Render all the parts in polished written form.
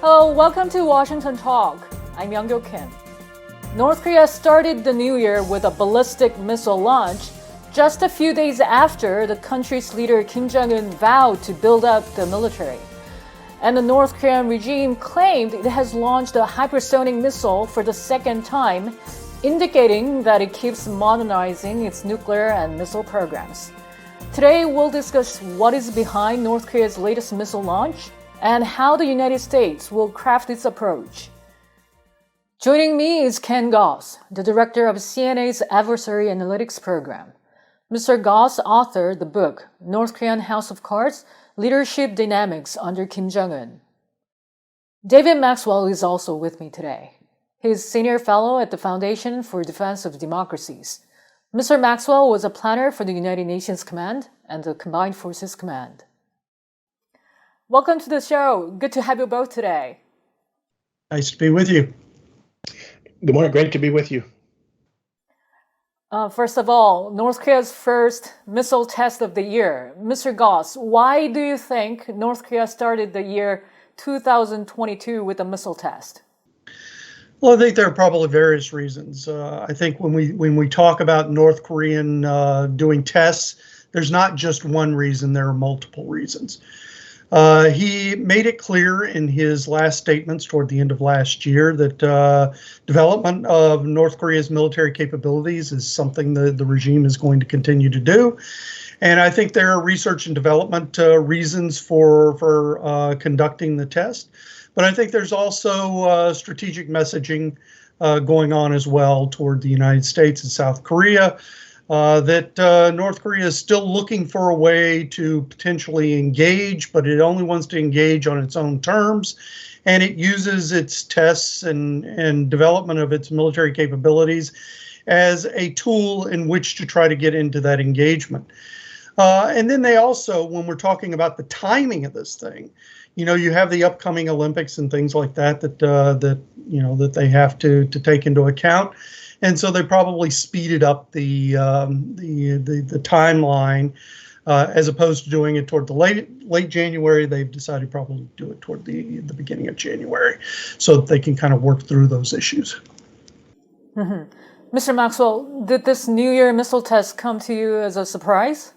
Hello, welcome to Washington Talk. I'm Young-Gyo Kim. North Korea started the new year with a ballistic missile launch just a few days after the country's leader Kim Jong-un vowed to build up the military. And the North Korean regime claimed it has launched a hypersonic missile for the second time, indicating that it keeps modernizing its nuclear and missile programs. Today, we'll discuss what is behind North Korea's latest missile launch and how the United States will craft its approach. Joining me is Ken Gause, the director of CNA's Adversary Analytics Program. Mr. Gause authored the book, North Korean House of Cards, Leadership Dynamics under Kim Jong-un. David Maxwell is also with me today. He's senior fellow at the Foundation for Defense of Democracies. Mr. Maxwell was a planner for the United Nations Command and the Combined Forces Command. Welcome to the show. Good to have you both today. Nice to be with you. Good morning. Great to be with you. First of all, North Korea's first missile test of the year. Mr. Gause, why do you think North Korea started the year 2022 with a missile test? Well, I think there are probably various reasons. I think when we talk about North Korean doing tests, there's not just one reason, there are multiple reasons. He made it clear in his last statements toward the end of last year that development of North Korea's military capabilities is something the regime is going to continue to do. And I think there are research and development reasons for conducting the test. But I think there's also strategic messaging going on as well toward the United States and South Korea. That North Korea is still looking for a way to potentially engage, but it only wants to engage on its own terms. And it uses its tests and development of its military capabilities as a tool in which to try to get into that engagement. And then they also, when we're talking about the timing of this thing, you have the upcoming Olympics and things like that that they have to take into account. And so they probably speeded up the timeline as opposed to doing it toward the late January. They've decided probably to do it toward the beginning of January so that they can kind of work through those issues. Mm-hmm. Mr. Maxwell, did this New Year missile test come to you as a surprise?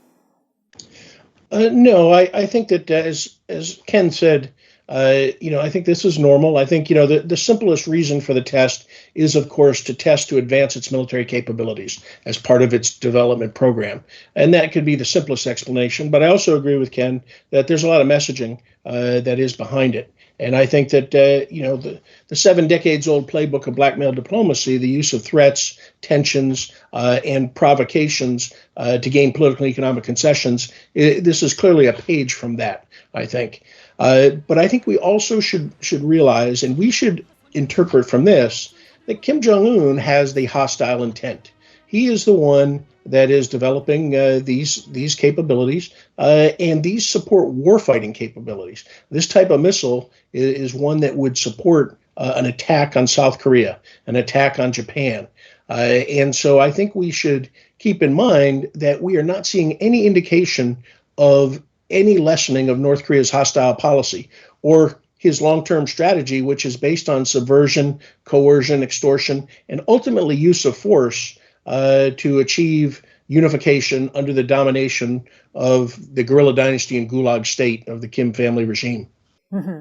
No, I think that as Ken said, I think this is normal. I think, the simplest reason for the test is, of course, to test to advance its military capabilities as part of its development program. And that could be the simplest explanation. But I also agree with Ken that there's a lot of messaging that is behind it. And I think that, the 7 decades old playbook of blackmail diplomacy, the use of threats, tensions, and provocations to gain political and economic concessions, this is clearly a page from that, I think. But I think we also should realize, and we should interpret from this, that Kim Jong-un has the hostile intent. He is the one that is developing these capabilities, and these support warfighting capabilities. This type of missile is one that would support an attack on South Korea, an attack on Japan. And so I think we should keep in mind that we are not seeing any indication of any lessening of North Korea's hostile policy or his long-term strategy, which is based on subversion, coercion, extortion, and ultimately use of force to achieve unification under the domination of the guerrilla dynasty and gulag state of the Kim family regime. Mm-hmm.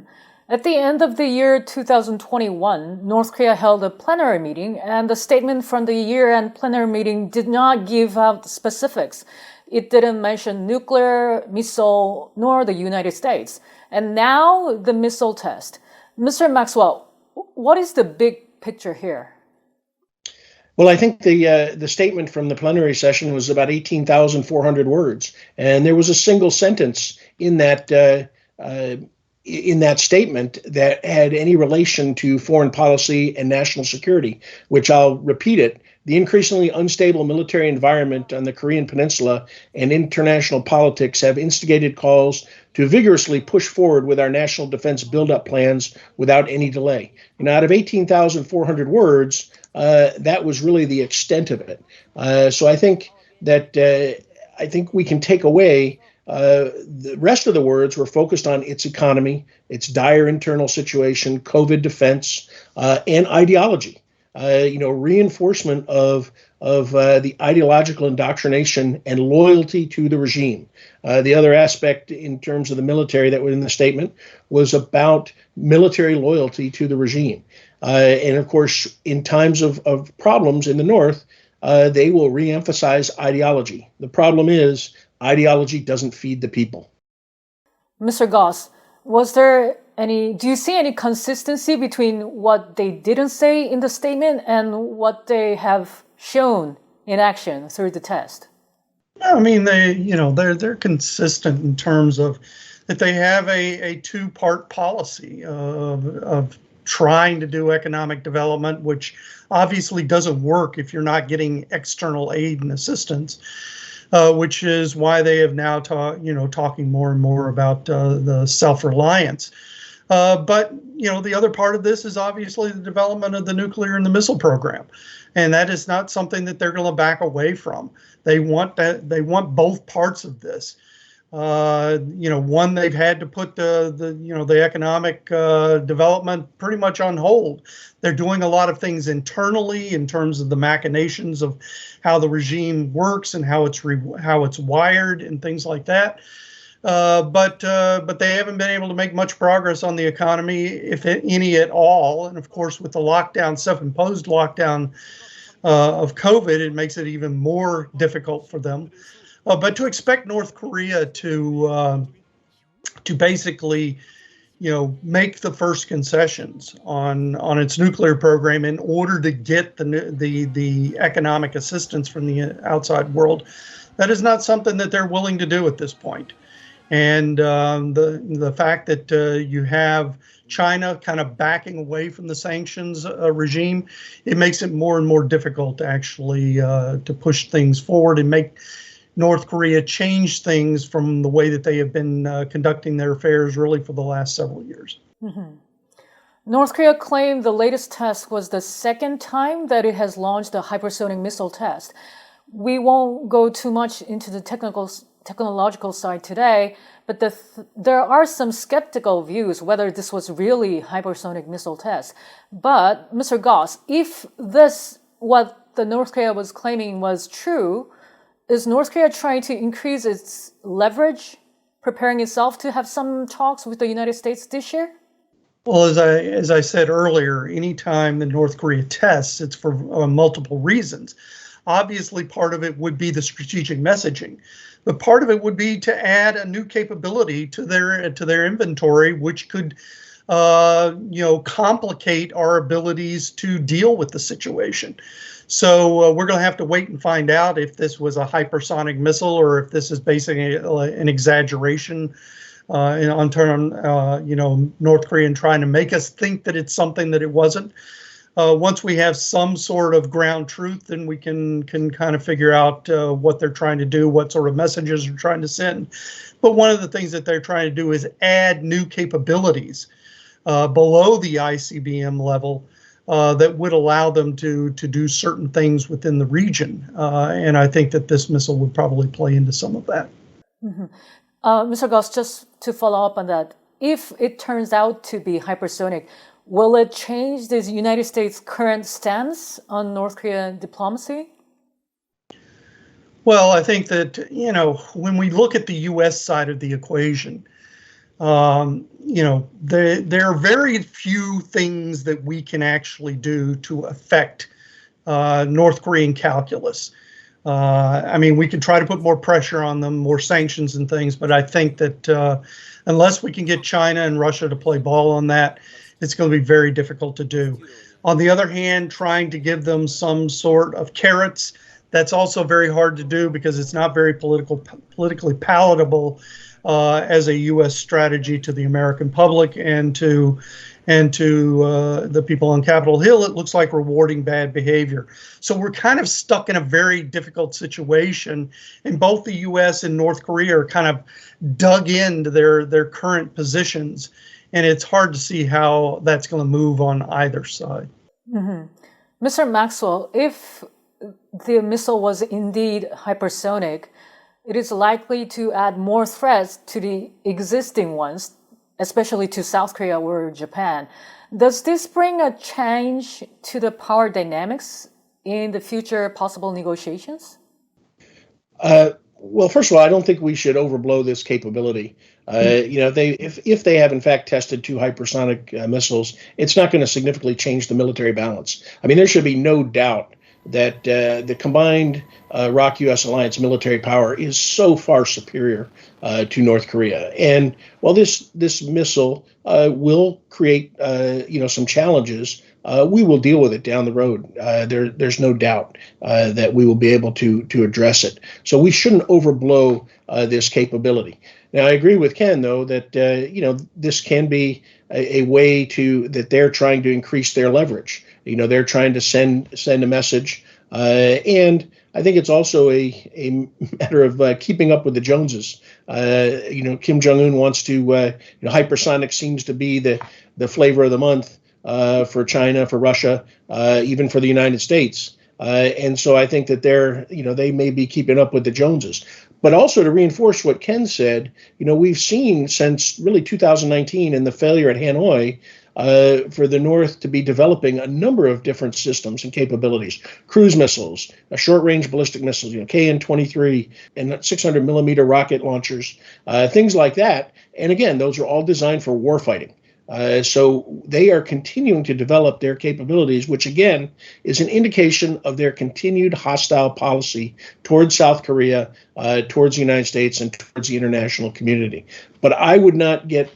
At the end of the year 2021, North Korea held a plenary meeting, and the statement from the year-end plenary meeting did not give out specifics. It didn't mention nuclear, missile, nor the United States. And now the missile test. Mr. Maxwell, what is the big picture here? Well, I think the statement from the plenary session was about 18,400 words, and there was a single sentence in that statement that had any relation to foreign policy and national security, which I'll repeat it. The increasingly unstable military environment on the Korean Peninsula and international politics have instigated calls to vigorously push forward with our national defense buildup plans without any delay. Out of 18,400 words, that was really the extent of it. So I think that we can take away The rest of the words were focused on its economy, its dire internal situation, COVID defense, and ideology. Reinforcement of the ideological indoctrination and loyalty to the regime. The other aspect in terms of the military that was in the statement was about military loyalty to the regime. And of course, in times of problems in the North, they will reemphasize ideology. The problem is ideology doesn't feed the people. Mr. Gause, do you see any consistency between what they didn't say in the statement and what they have shown in action through the test? I mean, they're consistent in terms of that they have a two-part policy of trying to do economic development, which obviously doesn't work if you're not getting external aid and assistance. Which is why they have now talking more and more about the self-reliance. But the other part of this is obviously the development of the nuclear and the missile program, and that is not something that they're going to back away from. They want both parts of this. One, they've had to put the economic development pretty much on hold. They're doing a lot of things internally in terms of the machinations of how the regime works and how it's wired and things like that. But they haven't been able to make much progress on the economy, if any at all. And of course, with the self-imposed lockdown of COVID, it makes it even more difficult for them. But to expect North Korea to basically, make the first concessions on its nuclear program in order to get the economic assistance from the outside world, that is not something that they're willing to do at this point. And the fact that you have China kind of backing away from the sanctions regime, it makes it more and more difficult to actually to push things forward and make North Korea change things from the way that they have been conducting their affairs really for the last several years. Mm-hmm. North Korea claimed the latest test was the second time that it has launched a hypersonic missile test. We won't go too much into the technological side today, but there are some skeptical views whether this was really hypersonic missile test. But Mr. Gause, if what the North Korea was claiming was true, is North Korea trying to increase its leverage, preparing itself to have some talks with the United States this year? Well, as I said earlier, anytime the North Korea tests, it's for multiple reasons. Obviously, part of it would be the strategic messaging, but part of it would be to add a new capability to their inventory, which could complicate our abilities to deal with the situation. So we're going to have to wait and find out if this was a hypersonic missile or if this is basically an exaggeration on North Korea trying to make us think that it's something that it wasn't. Once we have some sort of ground truth, then we can kind of figure out what they're trying to do, what sort of messages they're trying to send. But one of the things that they're trying to do is add new capabilities below the ICBM level that would allow them to do certain things within the region. And I think that this missile would probably play into some of that. Mm-hmm. Mr. Gause, just to follow up on that, if it turns out to be hypersonic, will it change the United States' current stance on North Korean diplomacy? Well, I think that, when we look at the U.S. side of the equation, there are very few things that we can actually do to affect North Korean calculus. We can try to put more pressure on them, more sanctions and things, but I think that unless we can get China and Russia to play ball on that, it's going to be very difficult to do. On the other hand, trying to give them some sort of carrots, that's also very hard to do because it's not very politically palatable as a U.S. strategy to the American public and to the people on Capitol Hill. It looks like rewarding bad behavior. So we're kind of stuck in a very difficult situation, and both the U.S. and North Korea are kind of dug into their current positions, and it's hard to see how that's going to move on either side. Mm-hmm. Mr. Maxwell, if the missile was indeed hypersonic, it is likely to add more threats to the existing ones, especially to South Korea or Japan. Does this bring a change to the power dynamics in the future possible negotiations? Well, first of all, I don't think we should overblow this capability. If they have in fact tested two hypersonic missiles, it's not going to significantly change the military balance. I mean, there should be no doubt that the combined ROK-U.S. alliance military power is so far superior to North Korea. And while this missile will create some challenges, we will deal with it down the road. There's no doubt that we will be able to address it. So we shouldn't overblow this capability. Now, I agree with Ken, though, that this can be a way that they're trying to increase their leverage. They're trying to send a message, and I think it's also a matter of keeping up with the Joneses. Kim Jong-un wants to. Hypersonic seems to be the flavor of the month for China, for Russia, even for the United States. And so I think that they may be keeping up with the Joneses. But also to reinforce what Ken said, we've seen since really 2019 and the failure at Hanoi for the North to be developing a number of different systems and capabilities, cruise missiles, short-range ballistic missiles, KN-23 and 600 millimeter rocket launchers, things like that. And again, those are all designed for warfighting. So they are continuing to develop their capabilities, which again is an indication of their continued hostile policy towards South Korea, towards the United States, and towards the international community. But I would not get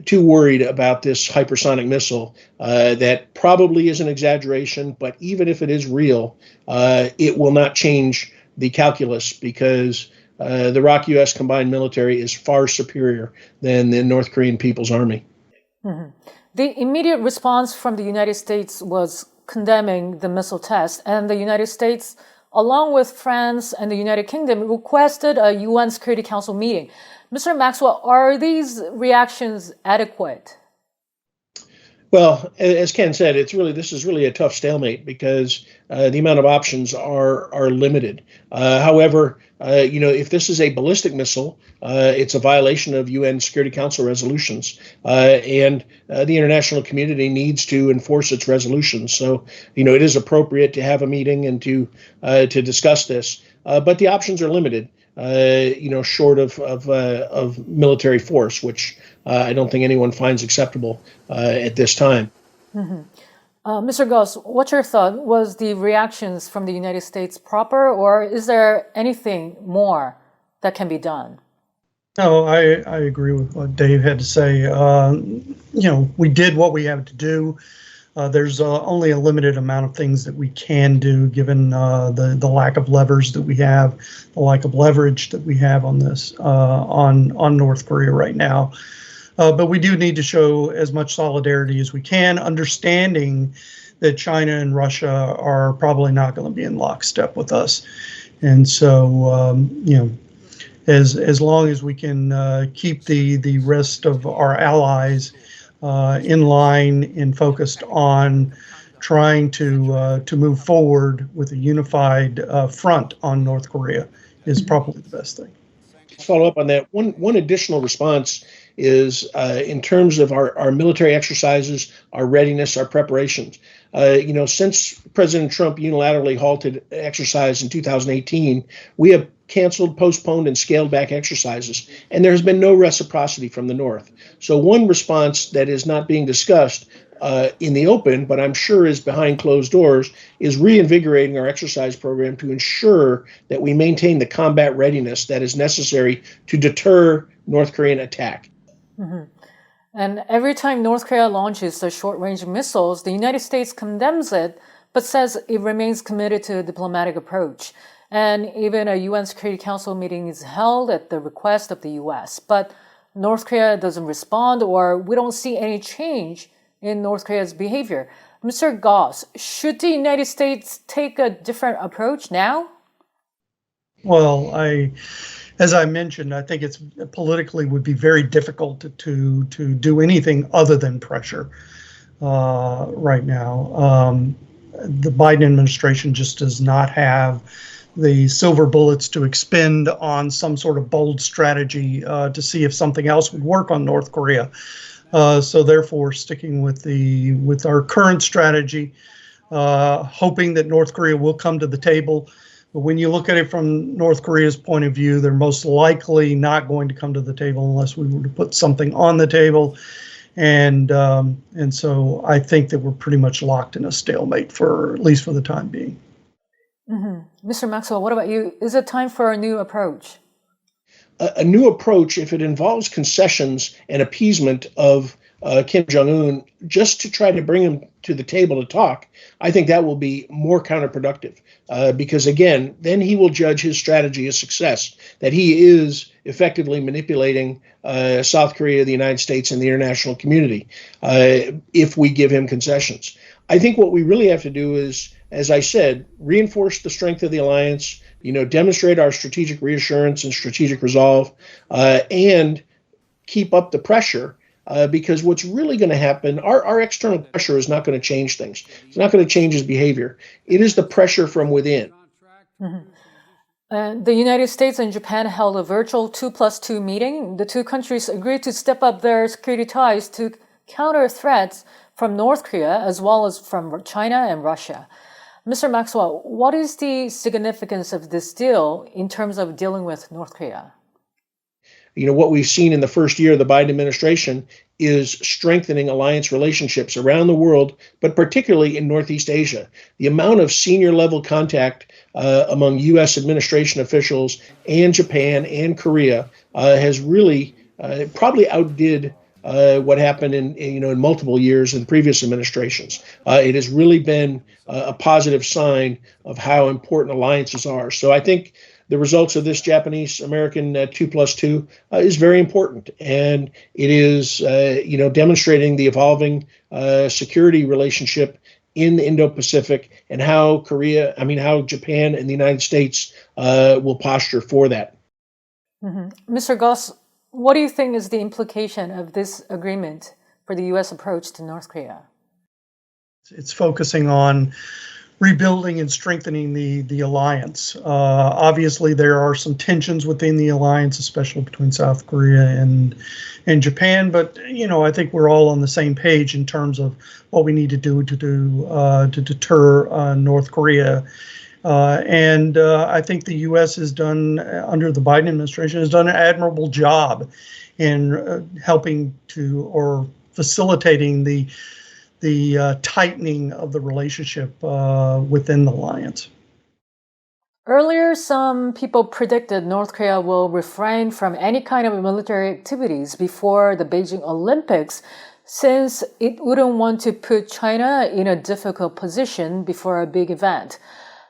too worried about this hypersonic missile. That probably is an exaggeration, but even if it is real, it will not change the calculus because the ROK-U.S. combined military is far superior than the North Korean People's Army. Mm-hmm. The immediate response from the United States was condemning the missile test, and the United States, along with France and the United Kingdom, requested a UN Security Council meeting. Mr. Maxwell, are these reactions adequate? Well, as Ken said, this is really a tough stalemate because the amount of options are limited. However, if this is a ballistic missile, it's a violation of UN Security Council resolutions, and the international community needs to enforce its resolutions. So, it is appropriate to have a meeting and to discuss this, but the options are limited. Short of military force, which I don't think anyone finds acceptable at this time. Mm-hmm. Mr. Gause, what's your thought? Was the reactions from the United States proper, or is there anything more that can be done? No, I agree with what Dave had to say. We did what we had to do. There's only a limited amount of things that we can do given the lack of levers that we have, the lack of leverage that we have on this, on North Korea right now. But we do need to show as much solidarity as we can, understanding that China and Russia are probably not going to be in lockstep with us. And so, as long as we can keep the rest of our allies in line and focused on trying to move forward with a unified front on North Korea is probably the best thing. Follow up on that. One additional response is in terms of our military exercises, our readiness, our preparations. Since President Trump unilaterally halted exercise in 2018, we have canceled, postponed, and scaled back exercises, and there has been no reciprocity from the North. So one response that is not being discussed in the open, but I'm sure is behind closed doors, is reinvigorating our exercise program to ensure that we maintain the combat readiness that is necessary to deter North Korean attack. Mm-hmm. And every time North Korea launches the short-range missiles, the United States condemns it, but says it remains committed to a diplomatic approach. And even a UN Security Council meeting is held at the request of the US. But North Korea doesn't respond, or we don't see any change in North Korea's behavior. Mr. Gause, should the United States take a different approach now? Well, as I mentioned, I think it's politically would be very difficult to do anything other than pressure right now. The Biden administration just does not have the silver bullets to expend on some sort of bold strategy to see if something else would work on North Korea. So therefore, sticking with our current strategy, hoping that North Korea will come to the table. But when you look at it from North Korea's point of view, they're most likely not going to come to the table unless we were to put something on the table. And so I think that we're pretty much locked in a stalemate at least for the time being. Mm-hmm. Mr. Maxwell, what about you? Is it time for a new approach? A new approach, if it involves concessions and appeasement of Kim Jong-un just to try to bring him to the table to talk, I think that will be more counterproductive because, again, then he will judge his strategy a success, that he is effectively manipulating South Korea, the United States, and the international community if we give him concessions. I think what we really have to do is, as I said, reinforce the strength of the alliance, demonstrate our strategic reassurance and strategic resolve, and keep up the pressure. Because what's really going to happen, our external pressure is not going to change things. It's not going to change his behavior. It is the pressure from within. Mm-hmm. The United States and Japan held a virtual 2+2 meeting. The two countries agreed to step up their security ties to counter threats from North Korea as well as from China and Russia. Mr. Maxwell, what is the significance of this deal in terms of dealing with North Korea? What we've seen in the first year of the Biden administration is strengthening alliance relationships around the world, but particularly in Northeast Asia. The amount of senior level contact among U.S. administration officials and Japan and Korea has really probably outdid what happened in multiple years in previous administrations. It has really been a positive sign of how important alliances are. So I think the results of this Japanese-American 2+2 is very important, and it is demonstrating the evolving security relationship in the Indo-Pacific and how Japan and the United States will posture for that. Mm-hmm. Mr. Gause, what do you think is the implication of this agreement for the U.S. approach to North Korea? It's focusing on rebuilding and strengthening the alliance. Obviously, there are some tensions within the alliance, especially between South Korea and Japan. But I think we're all on the same page in terms of what we need to do to deter North Korea. And I think the U.S. has done, under the Biden administration, has done an admirable job in helping to or facilitating the tightening of the relationship within the alliance. Earlier, some people predicted North Korea will refrain from any kind of military activities before the Beijing Olympics, since it wouldn't want to put China in a difficult position before a big event.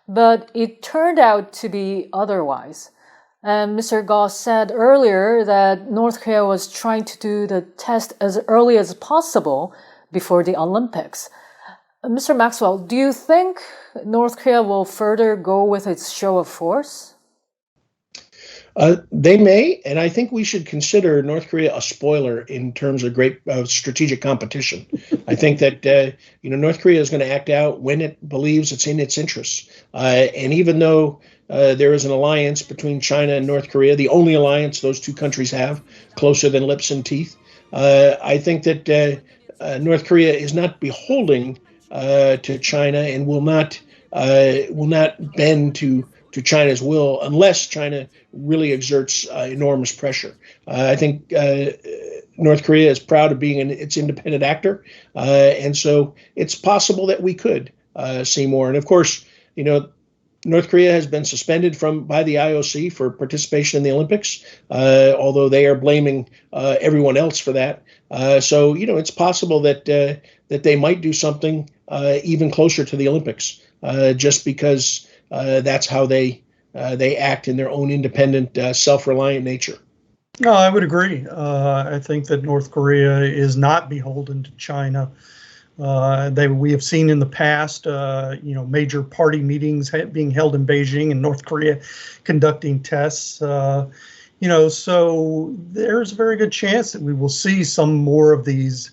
But it turned out to be otherwise. And Mr. Gause said earlier that North Korea was trying to do the test as early as possible before the Olympics. Mr. Maxwell, do you think North Korea will further go with its show of force? They may, and I think we should consider North Korea a spoiler in terms of great strategic competition. I think that North Korea is going to act out when it believes it's in its interests. And even though there is an alliance between China and North Korea, the only alliance those two countries have, closer than lips and teeth, I think that North Korea is not beholden to China and will not bend to China's will unless China really exerts enormous pressure. I think North Korea is proud of being its independent actor, and so it's possible that we could see more. And of course, North Korea has been suspended by the IOC for participation in the Olympics, although they are blaming everyone else for that. So it's possible that they might do something even closer to the Olympics, just because that's how they act in their own independent, self-reliant nature. No, I would agree. I think that North Korea is not beholden to China. We have seen in the past, major party meetings being held in Beijing and North Korea conducting tests. So there's a very good chance that we will see some more of these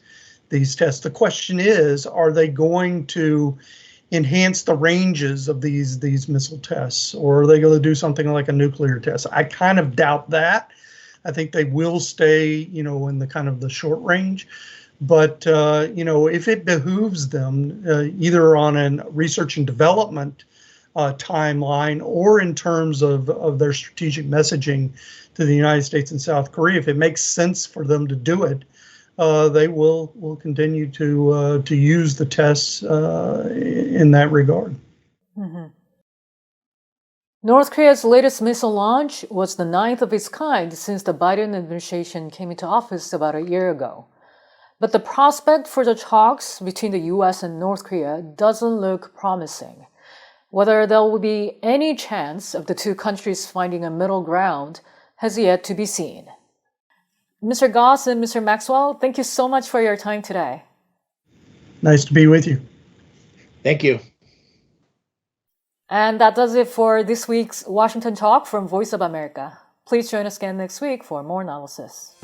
tests. The question is, are they going to enhance the ranges of these missile tests, or are they going to do something like a nuclear test? I kind of doubt that. I think they will stay, in the kind of the short range. But, if it behooves them, either on a research and development timeline or in terms of their strategic messaging to the United States and South Korea, if it makes sense for them to do it, they will continue to use the tests in that regard. Mm-hmm. North Korea's latest missile launch was the ninth of its kind since the Biden administration came into office about a year ago. But the prospect for the talks between the U.S. and North Korea doesn't look promising. Whether there will be any chance of the two countries finding a middle ground has yet to be seen. Mr. Gause and Mr. Maxwell, thank you so much for your time today. Nice to be with you. Thank you. And that does it for this week's Washington Talk from Voice of America. Please join us again next week for more analysis.